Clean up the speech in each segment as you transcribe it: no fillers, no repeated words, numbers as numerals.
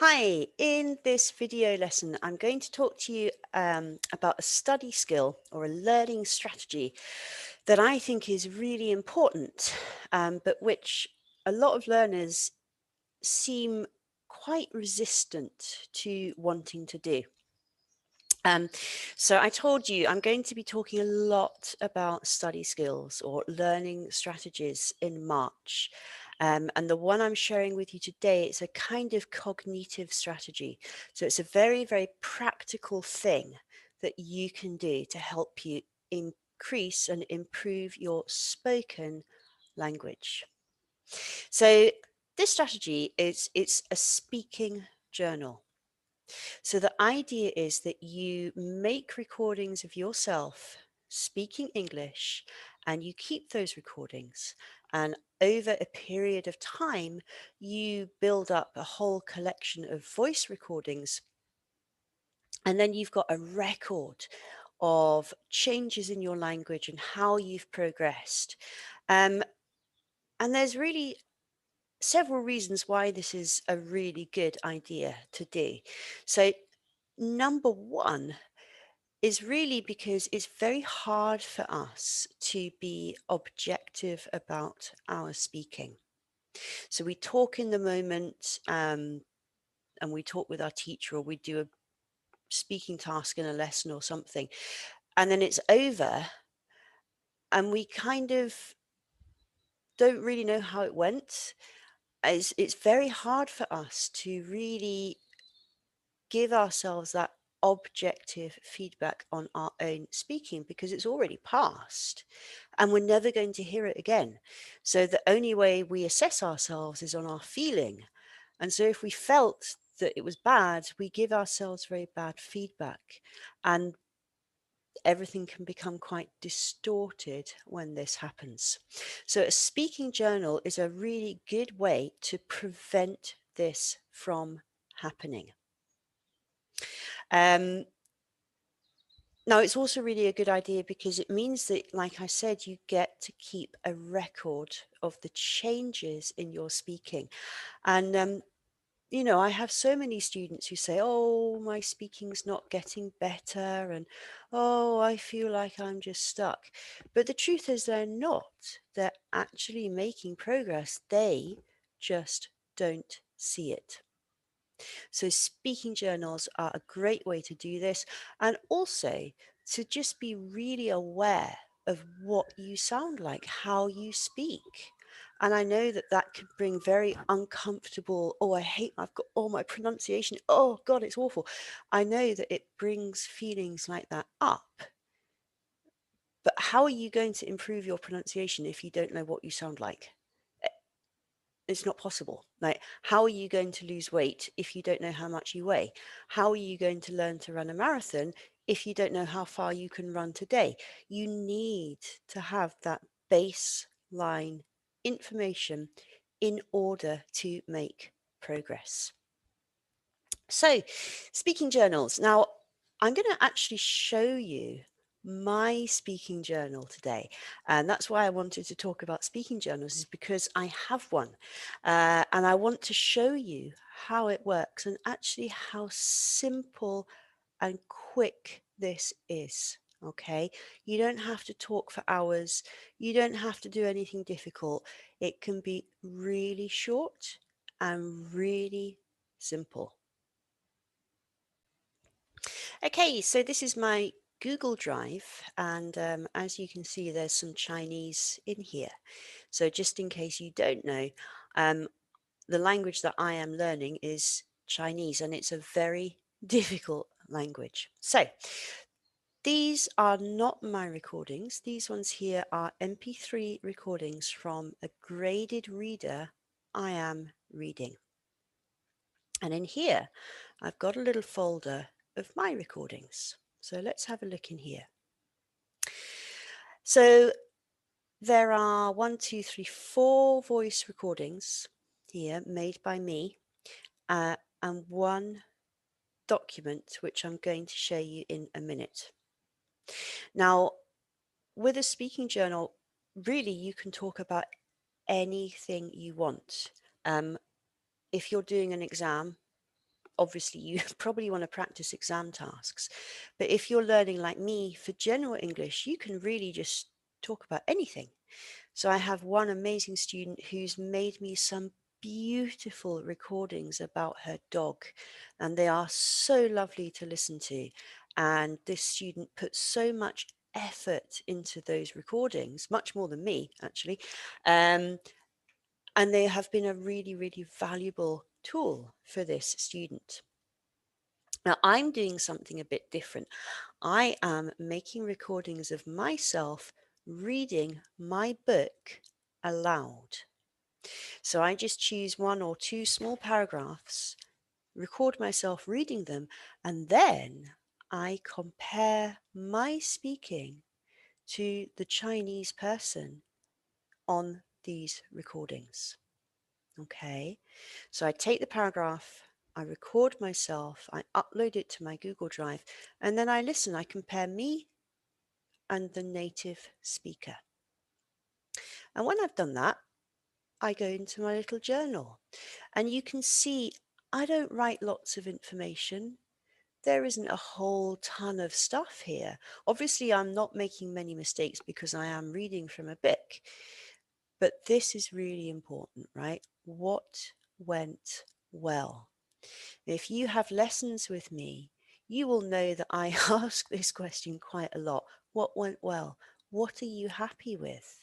Hi, in this video lesson, I'm going to talk to you about a study skill or a learning strategy that I think is really important, but which a lot of learners seem quite resistant to wanting to do. Um, so I told you I'm going to be talking a lot about study skills or learning strategies in March. And the one I'm sharing with you today is a kind of cognitive strategy. So it's a very, very practical thing that you can do to help you increase and improve your spoken language. So this strategy it's a speaking journal. So the idea is that you make recordings of yourself speaking English and you keep those recordings. And over a period of time, you build up a whole collection of voice recordings. And then you've got a record of changes in your language and how you've progressed. Um, and there's really several reasons why this is a really good idea to do. So, number one is really because it's very hard for us to be objective about our speaking. So we talk in the moment and we talk with our teacher or we do a speaking task in a lesson or something, and then it's over and we kind of don't really know how it went. It's very hard for us to really give ourselves that objective feedback on our own speaking because it's already passed and we're never going to hear it again. So the only way we assess ourselves is on our feeling. And so if we felt that it was bad, we give ourselves very bad feedback and everything can become quite distorted when this happens. So a speaking journal is a really good way to prevent this from happening. Um, Now, it's also really a good idea because it means that, like I said, you get to keep a record of the changes in your speaking. And, I have so many students who say, oh, my speaking's not getting better. And, oh, I feel like I'm just stuck. But the truth is, they're not. They're actually making progress. They just don't see it. So speaking journals are a great way to do this and also to just be really aware of what you sound like, how you speak. And I know that that can bring very uncomfortable, oh, I've got all my pronunciation. Oh, God, it's awful. I know that it brings feelings like that up. But how are you going to improve your pronunciation if you don't know what you sound like? It's not possible. Like, how are you going to lose weight if you don't know how much you weigh? How are you going to learn to run a marathon if you don't know how far you can run today? You need to have that baseline information in order to make progress. So, speaking journals. Now, I'm going to actually show you my speaking journal today. And that's why I wanted to talk about speaking journals, is because I have one. And I want to show you how it works and actually how simple and quick this is. Okay, you don't have to talk for hours, you don't have to do anything difficult. It can be really short and really simple. Okay, so this is my Google Drive, and as you can see, there's some Chinese in here. So just in case you don't know, um, the language that I am learning is Chinese, and it's a very difficult language. So these are not my recordings. These ones here are MP3 recordings from a graded reader I am reading. And in here, I've got a little folder of my recordings. So let's have a look in here. So there are 4 voice recordings here made by me and one document which I'm going to show you in a minute. Now, with a speaking journal, really you can talk about anything you want. If you're doing an exam, obviously you probably want to practice exam tasks. But if you're learning like me for general English, you can really just talk about anything. So I have one amazing student who's made me some beautiful recordings about her dog, and they are so lovely to listen to. And this student put so much effort into those recordings, much more than me, actually. And they have been a really, really valuable tool for this student. Now, I'm doing something a bit different. I am making recordings of myself reading my book aloud. So I just choose one or two small paragraphs, record myself reading them, and then I compare my speaking to the Chinese person on these recordings. Okay, so I take the paragraph, I record myself, I upload it to my Google Drive, and then I listen. I compare me and the native speaker. And when I've done that, I go into my little journal, and you can see I don't write lots of information. There isn't a whole ton of stuff here. Obviously, I'm not making many mistakes because I am reading from a book, but this is really important, right? What went well? If you have lessons with me, you will know that I ask this question quite a lot. What went well? What are you happy with?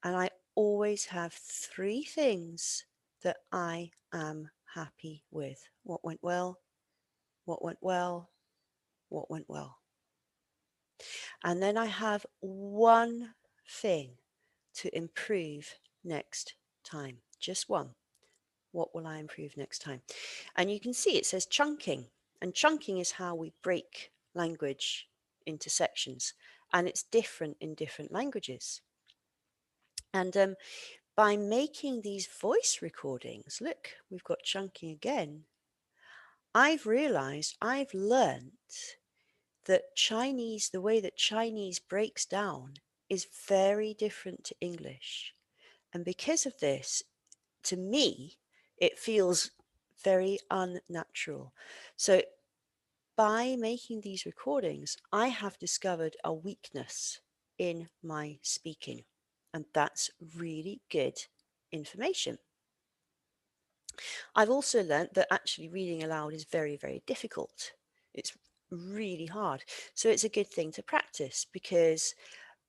And I always have three things that I am happy with. What went well? What went well? What went well? And then I have one thing to improve next time. Just one. What will I improve next time? And you can see it says chunking. And chunking is how we break language into sections. And it's different in different languages. And by making these voice recordings, look, we've got chunking again. I've realized, I've learnt that Chinese, the way that Chinese breaks down is very different to English. And because of this, to me, it feels very unnatural. So by making these recordings, I have discovered a weakness in my speaking. And that's really good information. I've also learnt that actually reading aloud is very, very difficult. It's really hard. So it's a good thing to practice, because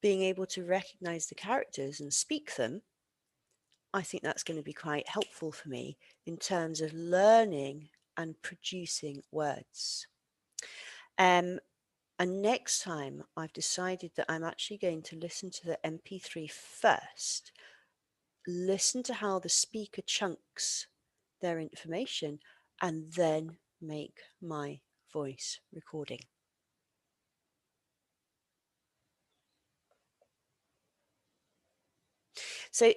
being able to recognize the characters and speak them, I think that's going to be quite helpful for me in terms of learning and producing words. And next time I've decided that I'm actually going to listen to the MP3 first, listen to how the speaker chunks their information, and then make my voice recording. So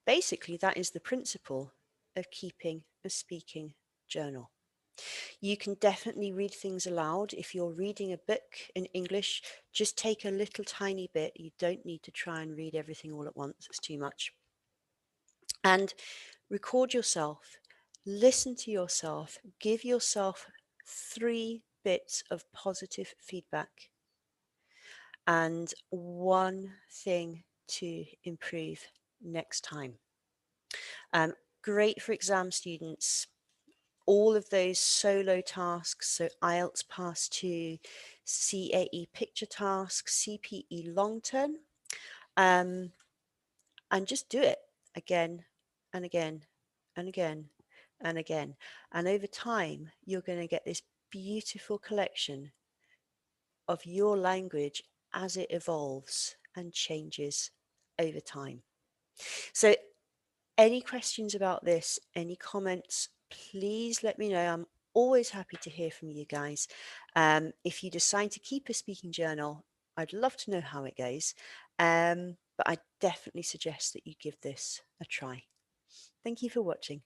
basically, that is the principle of keeping a speaking journal. You can definitely read things aloud. If you're reading a book in English, just take a little tiny bit. You don't need to try and read everything all at once, it's too much. And record yourself, listen to yourself, give yourself 3 bits of positive feedback, and one thing to improve next time. Great for exam students. All of those solo tasks, so IELTS Pass 2, CAE picture tasks, CPE long term, and just do it again and again and again and again. And over time, you're going to get this beautiful collection of your language as it evolves and changes over time. So any questions about this, any comments, please let me know. I'm always happy to hear from you guys. If you decide to keep a speaking journal, I'd love to know how it goes. But I definitely suggest that you give this a try. Thank you for watching.